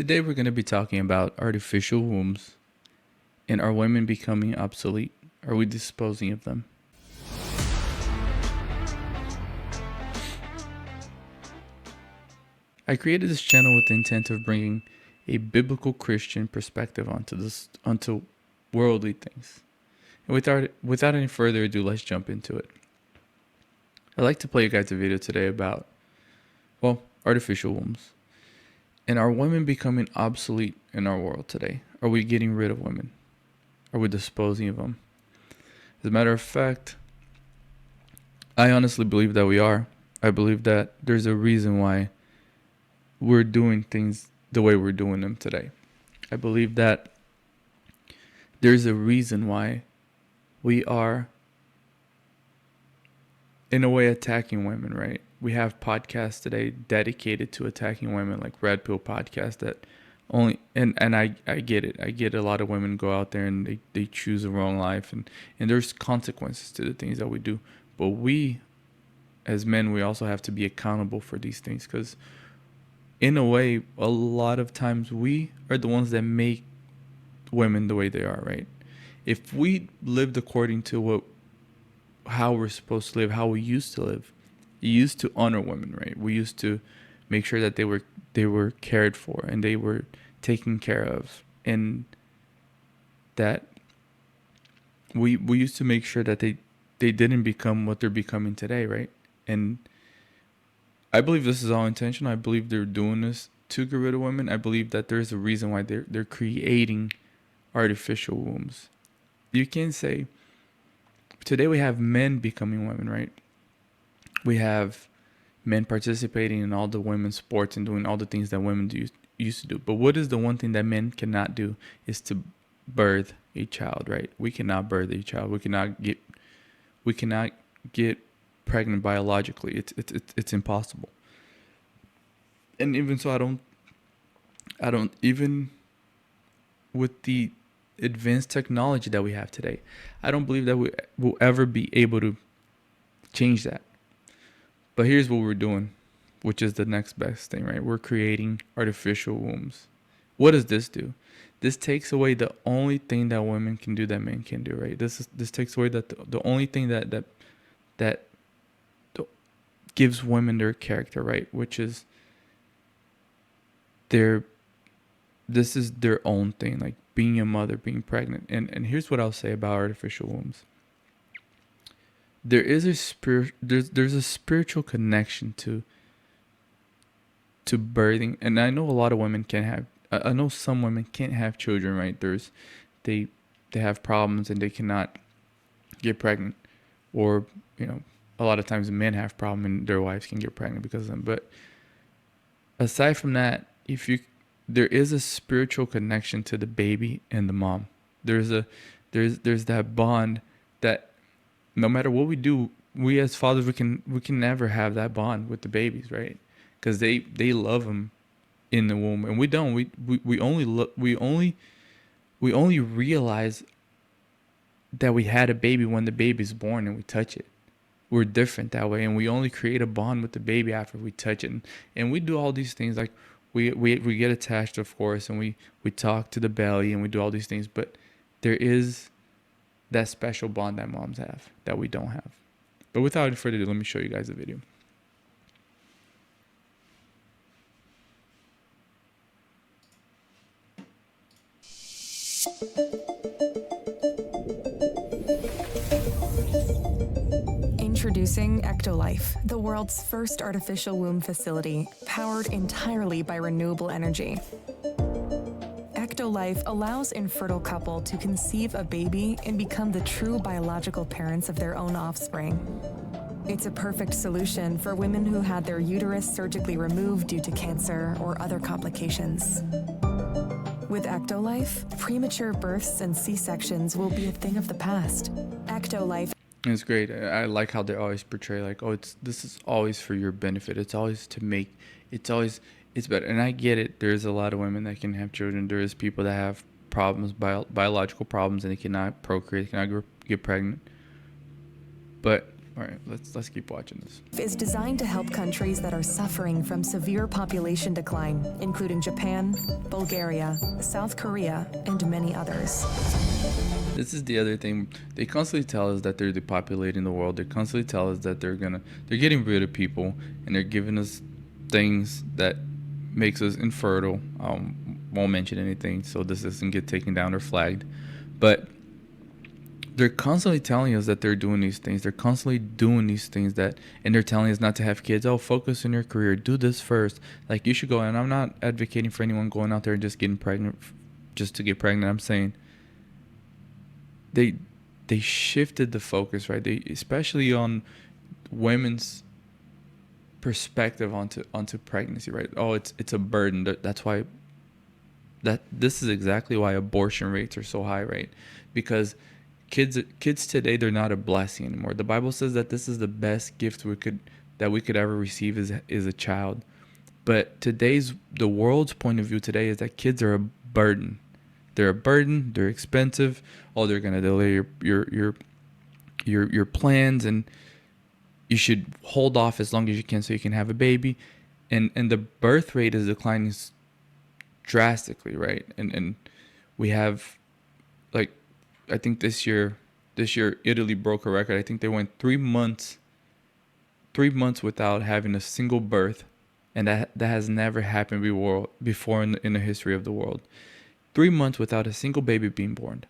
Today we're going to be talking about artificial wombs and are women becoming obsolete? Are we disposing of them? I created this channel with the intent of bringing a biblical Christian perspective onto worldly things. And without any further ado, let's jump into it. I'd like to play you guys a video today about, artificial wombs. And are women becoming obsolete in our world today? Are we getting rid of women? Are we disposing of them? As a matter of fact, I honestly believe that we are. I believe that there's a reason why we're doing things the way we're doing them today. I believe that there's a reason why we are, in a way, attacking women, right? We have podcasts today dedicated to attacking women, like Red Pill Podcast, that only, and I get it. I get a lot of women go out there and they choose the wrong life, and there's consequences to the things that we do. But we, as men, we also have to be accountable for these things, because in a way, a lot of times we are the ones that make women the way they are, right? If we lived according to how we're supposed to live, how we used to live, you used to honor women, right? We used to make sure that they were cared for and they were taken care of, and that we used to make sure that they didn't become what they're becoming today, right? And I believe this is all intentional. I believe they're doing this to get rid of women. I believe that there's a reason why they're creating artificial wombs. You can say today we have men becoming women, right? We have men participating in all the women's sports and doing all the things that women used to do. But what is the one thing that men cannot do is to birth a child, right? We cannot birth a child. We cannot get pregnant biologically. It's impossible. And even so, I don't even with the advanced technology that we have today, I don't believe that we will ever be able to change that. But here's what we're doing, which is the next best thing, right? We're creating artificial wombs. What does this do? This takes away the only thing that women can do that men can do, right? This takes away the only thing that gives women their character, right? Which is this is their own thing, like being a mother, being pregnant. And here's what I'll say about artificial wombs. There is there's a spiritual connection to birthing, and I know a lot of women can't have. I know some women can't have children, right? They have problems and they cannot get pregnant, or a lot of times men have problem and their wives can get pregnant because of them. But aside from that, there is a spiritual connection to the baby and the mom. There's that bond that no matter what we do, we as fathers, we can never have that bond with the babies, right? Because they love them in the womb, and we don't. We only realize that we had a baby when the baby's born and we touch it. We're different that way, and we only create a bond with the baby after we touch it. And we do all these things, like we get attached, of course, and we talk to the belly and we do all these things, but there is that special bond that moms have that we don't have. But without any further ado, let me show you guys the video. Introducing Ectolife, the world's first artificial womb facility, powered entirely by renewable energy. Ectolife allows infertile couple to conceive a baby and become the true biological parents of their own offspring. It's a perfect solution for women who had their uterus surgically removed due to cancer or other complications. With Ectolife, premature births and C-sections will be a thing of the past. Ectolife. It's great. I like how they always portray like, this is always for your benefit. It's always it's better. And I get it. There's a lot of women that can have children. There is people that have problems, biological problems, and they cannot procreate, they cannot get pregnant. But All right, let's keep watching this. Is designed to help countries that are suffering from severe population decline, including Japan, Bulgaria, South Korea, and many others. This is the other thing. They constantly tell us that they're depopulating the world. They constantly tell us that they're getting rid of people, and they're giving us things that makes us infertile. Won't mention anything so this doesn't get taken down or flagged, but they're constantly telling us that they're doing these things. They're constantly doing these things and they're telling us not to have kids. Oh, focus on your career. Do this first. Like, you should go. And I'm not advocating for anyone going out there and just getting pregnant just to get pregnant. I'm saying they shifted the focus, right? They, especially on women's perspective onto pregnancy, right? Oh, it's a burden. That's why this is exactly why abortion rates are so high, right? Because kids today, they're not a blessing anymore. The Bible says that this is the best gift we could ever receive is a child. But the world's point of view today is that kids are a burden. They're a burden. They're expensive. Oh, they're gonna delay your plans, and you should hold off as long as you can so you can have a baby. And the birth rate is declining drastically, right? And we have, like, I think this year Italy broke a record. I think they went 3 months without having a single birth, and that has never happened before in the history of the world. 3 months without a single baby being born,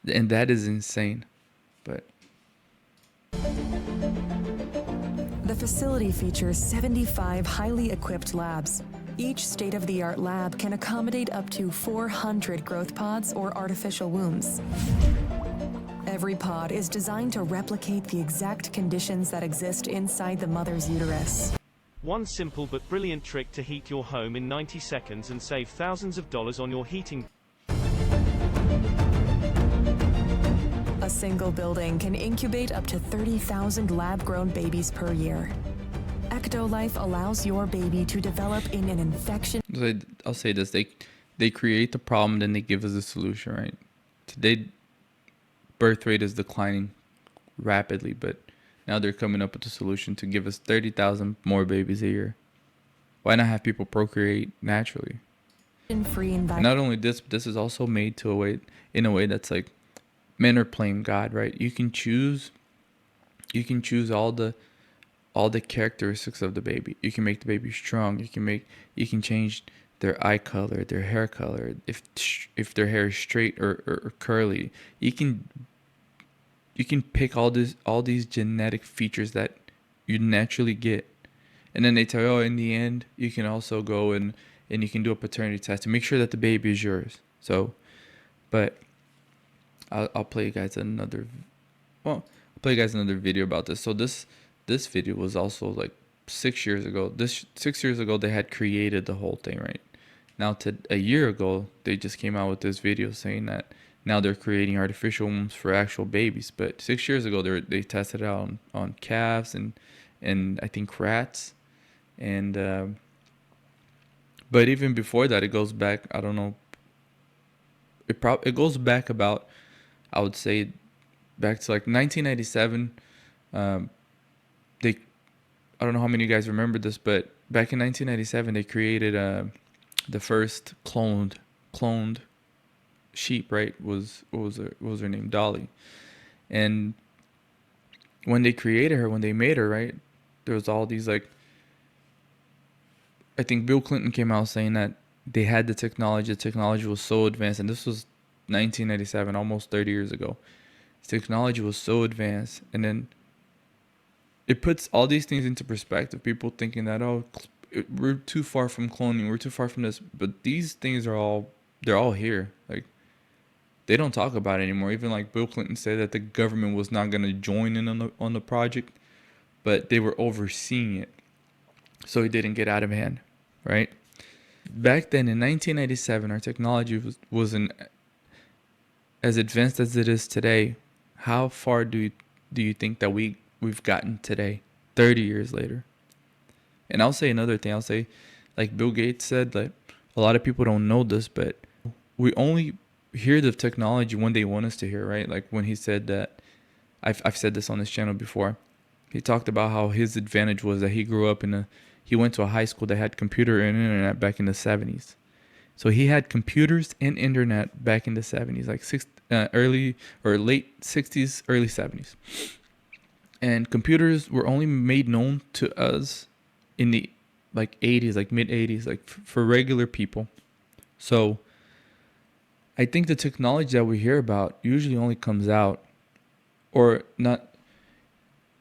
and that is insane. But The facility features 75 highly equipped labs. Each state-of-the-art lab can accommodate up to 400 growth pods or artificial wombs. Every pod is designed to replicate the exact conditions that exist inside the mother's uterus. One simple but brilliant trick to heat your home in 90 seconds and save thousands of dollars on your heating. A single building can incubate up to 30,000 lab-grown babies per year. Ectolife allows your baby to develop in an infection. I'll say this: they create the problem, then they give us a solution, right? Today, birth rate is declining rapidly, but now they're coming up with a solution to give us 30,000 more babies a year. Why not have people procreate naturally? Free And not only this, but this is also made in a way that's like, men are playing God, right? You can choose all the characteristics of the baby. You can make the baby strong. You can change their eye color, their hair color, if their hair is straight or curly. You can pick all these genetic features that you naturally get. And then they tell you, oh, in the end, you can also go and you can do a paternity test to make sure that the baby is yours. So, but I'll play you guys another video about this. So this video was also like 6 years ago. 6 years ago, they had created the whole thing, right? Now a year ago, they just came out with this video saying that now they're creating artificial wombs for actual babies. But 6 years ago, they tested it out on calves and I think rats. And but even before that, it goes back, I don't know, it goes back about, I would say, back to like 1997. I don't know how many of you guys remember this, but back in 1997, they created the first cloned sheep, right? What was her name? Dolly. And when they created her, when they made her, right, there was all these, like, I think Bill Clinton came out saying that they had the technology was so advanced, and this was 1997, almost 30 years ago. Technology was so advanced, and then it puts all these things into perspective. People thinking that, oh, we're too far from cloning, we're too far from this, but these things they're all here. Like, they don't talk about it anymore. Even like Bill Clinton said that the government was not going to join in on the project, but they were overseeing it, so it didn't get out of hand, right? Back then in 1997, our technology wasn't as advanced as it is today. How far do you think that we've gotten today, 30 years later? And I'll say another thing. I'll say, like Bill Gates said, like, a lot of people don't know this, but we only hear the technology when they want us to hear, right? Like when he said that, I've said this on this channel before. He talked about how his advantage was that he went to a high school that had computer and internet back in the 70s. So he had computers and internet back in the 70s, like early or late 60s, early 70s. And computers were only made known to us in the like 80s, like mid 80s, like for regular people. So I think the technology that we hear about usually only comes out, or not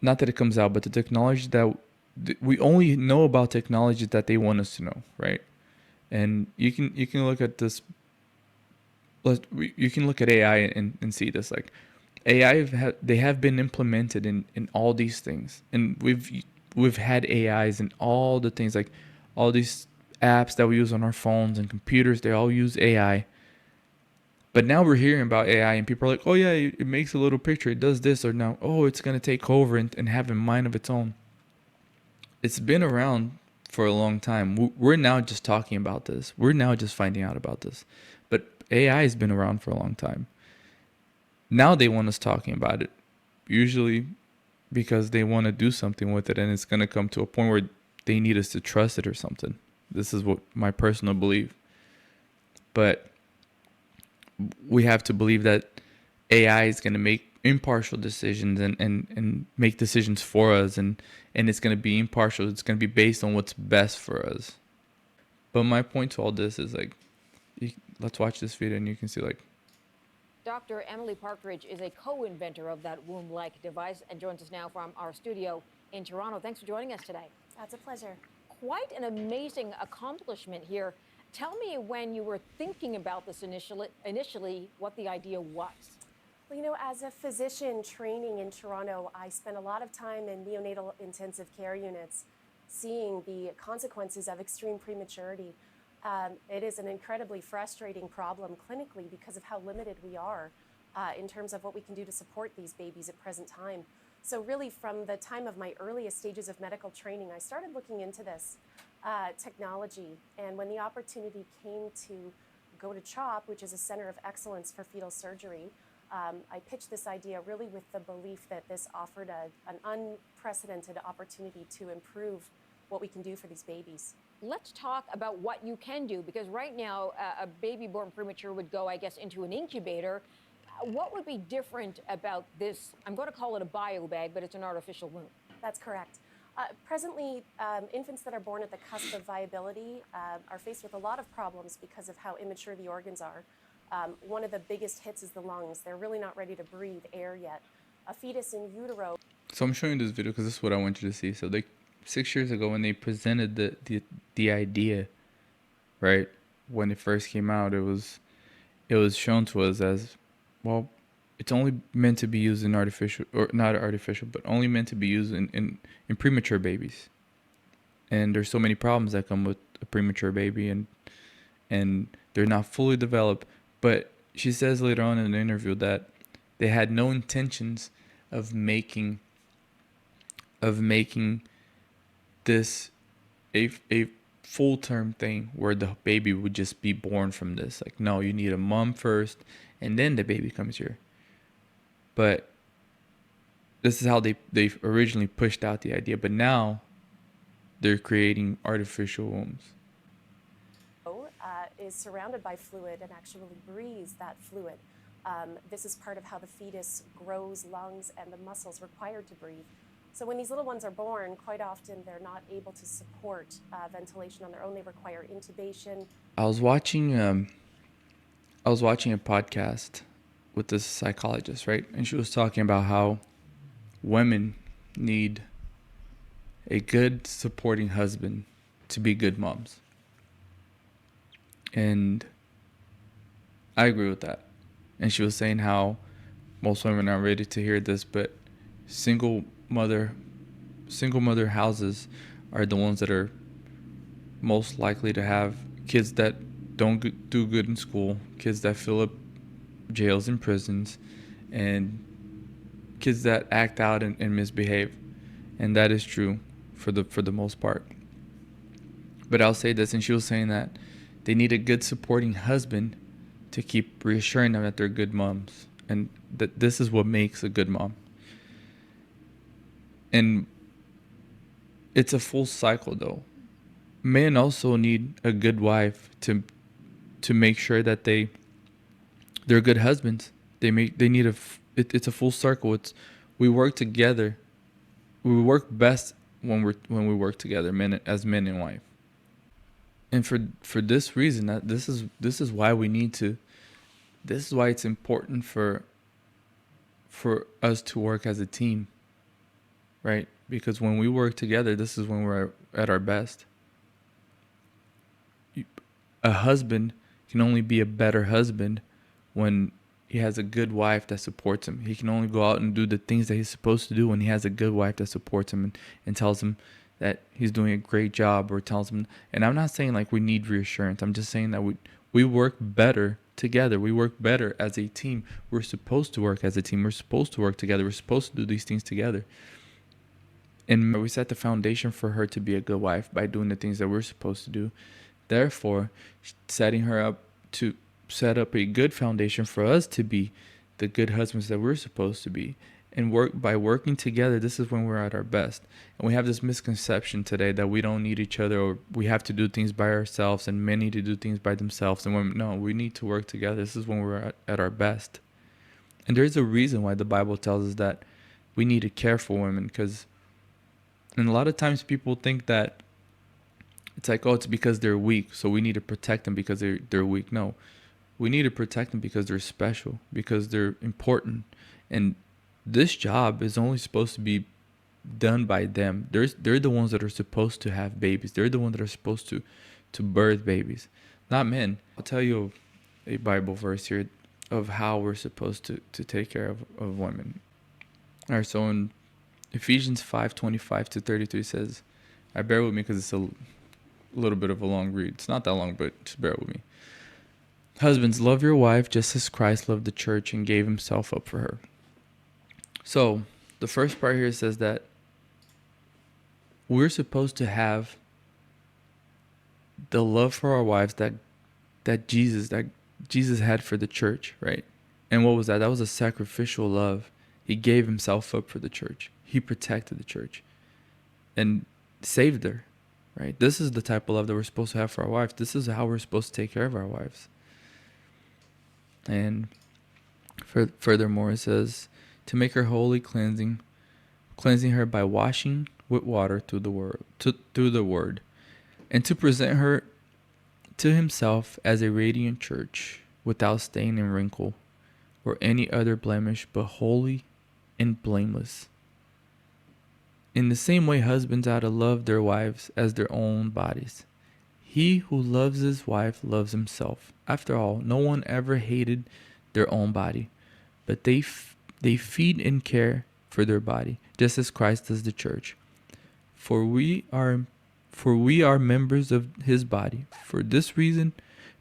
that it comes out, but the technology that we only know about technology that they want us to know, right? And you can look at this. You can look at AI and see this. Like they have been implemented in all these things, and we've had AIs in all the things, like all these apps that we use on our phones and computers. They all use AI. But now we're hearing about AI, and people are like, oh yeah, it makes a little picture, it does this, or now, oh, it's going to take over and have a mind of its own. It's been around for a long time. We're now just talking about this. We're now just finding out about this. But AI has been around for a long time. Now they want us talking about it, usually because they want to do something with it, and it's going to come to a point where they need us to trust it or something. This is what my personal belief. But we have to believe that AI is going to make impartial decisions and make decisions for us, and it's going to be impartial. It's going to be based on what's best for us. But my point to all this is like, let's watch this video and you can see like. Dr. Emily Partridge is a co-inventor of that womb-like device and joins us now from our studio in Toronto. Thanks for joining us today. That's a pleasure. Quite an amazing accomplishment here. Tell me, when you were thinking about this initially, what the idea was. Well, you know, as a physician training in Toronto, I spent a lot of time in neonatal intensive care units seeing the consequences of extreme prematurity. It is an incredibly frustrating problem clinically because of how limited we are in terms of what we can do to support these babies at present time. So really, from the time of my earliest stages of medical training, I started looking into this technology. And when the opportunity came to go to CHOP, which is a center of excellence for fetal surgery, I pitched this idea really with the belief that this offered an unprecedented opportunity to improve what we can do for these babies. Let's talk about what you can do, because right now a baby born premature would go, I guess, into an incubator. What would be different about this? I'm going to call it a bio bag, but it's an artificial womb. That's correct. Presently, infants that are born at the cusp of viability are faced with a lot of problems because of how immature the organs are. One of the biggest hits is the lungs. They're really not ready to breathe air yet. A fetus in utero. So I'm showing this video because this is what I want you to see. So 6 years ago, when they presented the idea, right, when it first came out, it was shown to us as, well, it's only meant to be used in artificial, or not artificial, but only meant to be used in premature babies. And there's so many problems that come with a premature baby, and they're not fully developed. But she says later on in the interview that they had no intentions of making this a full-term thing where the baby would just be born from this. Like, no, you need a mom first, and then the baby comes here. But this is how they originally pushed out the idea. But now they're creating artificial wombs. Is surrounded by fluid and actually breathes that fluid. This is part of how the fetus grows lungs and the muscles required to breathe. So when these little ones are born, quite often they're not able to support ventilation on their own. They require intubation. I was watching a podcast with this psychologist, right? And she was talking about how women need a good supporting husband to be good moms. And I agree with that. And she was saying how most women aren't ready to hear this, but single mother houses are the ones that are most likely to have kids that don't do good in school, kids that fill up jails and prisons, and kids that act out and misbehave. And that is true for the most part. But I'll say this, and she was saying that they need a good supporting husband to keep reassuring them that they're good moms, and that this is what makes a good mom. And it's a full cycle though. Men also need a good wife to make sure that they're good husbands. They need it's a full circle. It's we work together. We work best when we work together, men and wife. And for this reason, that this is why we need to. This is why it's important for us to work as a team, right? Because when we work together, this is when we're at our best. A husband can only be a better husband when he has a good wife that supports him. He can only go out and do the things that he's supposed to do when he has a good wife that supports him and tells him that he's doing a great job, or tells him. And I'm not saying like we need reassurance. I'm just saying that we work better together. We work better as a team. We're supposed to work as a team. We're supposed to work together. We're supposed to do these things together. And we set the foundation for her to be a good wife by doing the things that we're supposed to do. Therefore, setting her up to set up a good foundation for us to be the good husbands that we're supposed to be. And by working together, this is when we're at our best. And we have this misconception today that we don't need each other, or we have to do things by ourselves, and men need to do things by themselves. And no, we need to work together. This is when we're at our best. And there's a reason why the Bible tells us that we need to care for women, and a lot of times people think that it's like, oh, it's because they're weak, so we need to protect them because they're weak. No, we need to protect them because they're special, because they're important. And this job is only supposed to be done by them. They're the ones that are supposed to have babies. They're the ones that are supposed to birth babies, not men. I'll tell you a Bible verse here of how we're supposed to take care of women. All right, so in Ephesians 5:25-33 says, I bear with me because it's a little bit of a long read. It's not that long, but just bear with me. Husbands, love your wife just as Christ loved the church and gave himself up for her. So the first part here says that we're supposed to have the love for our wives that Jesus had for the church, right? And what was that? That was a sacrificial love. He gave himself up for the church. He protected the church and saved her, right? This is the type of love that we're supposed to have for our wives. This is how we're supposed to take care of our wives. And furthermore, it says to make her holy, cleansing her by washing with water through the word, and to present her to himself as a radiant church, without stain and wrinkle or any other blemish, but holy and blameless. In the same way, husbands ought to love their wives as their own bodies. He who loves his wife loves himself. After all, no one ever hated their own body, but they feed and care for their body, just as Christ does the church. For we are members of his body. For this reason,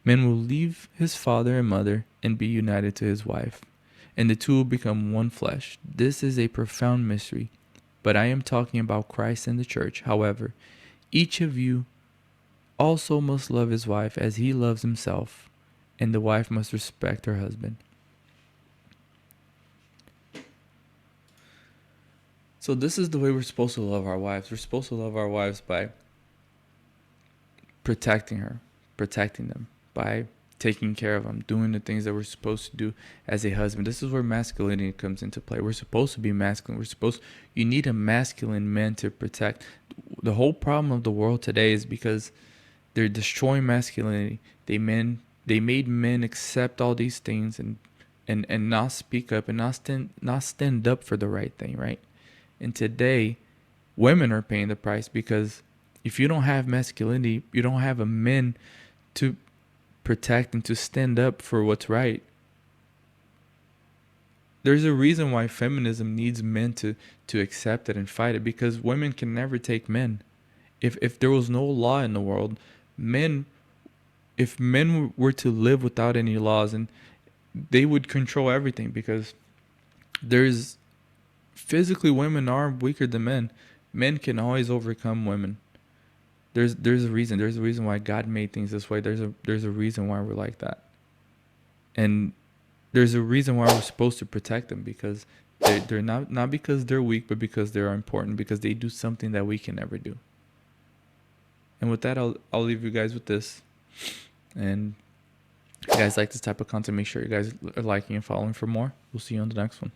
man will leave his father and mother and be united to his wife, and the two will become one flesh. This is a profound mystery, but I am talking about Christ and the church. However, each of you also must love his wife as he loves himself, and the wife must respect her husband. So this is the way we're supposed to love our wives. We're supposed to love our wives by protecting them, by taking care of them, doing the things that we're supposed to do as a husband. This is where masculinity comes into play. We're supposed to be masculine. You need a masculine man to protect. The whole problem of the world today is because they're destroying masculinity. They made men accept all these things and not speak up and not stand up for the right thing, right? And today, women are paying the price, because if you don't have masculinity, you don't have a men to protect and to stand up for what's right. There's a reason why feminism needs men to accept it and fight it, because women can never take men. If there was no law in the world, if men were to live without any laws, and they would control everything, because physically women are weaker than men. Men can always overcome women. There's a reason. There's a reason why God made things this way. There's a reason why we're like that. And there's a reason why we're supposed to protect them, because They're not because they're weak, but because they're important, because they do something that we can never do. And with that, I'll leave you guys with this. And if you guys like this type of content, make sure you guys are liking and following for more. We'll see you on the next one.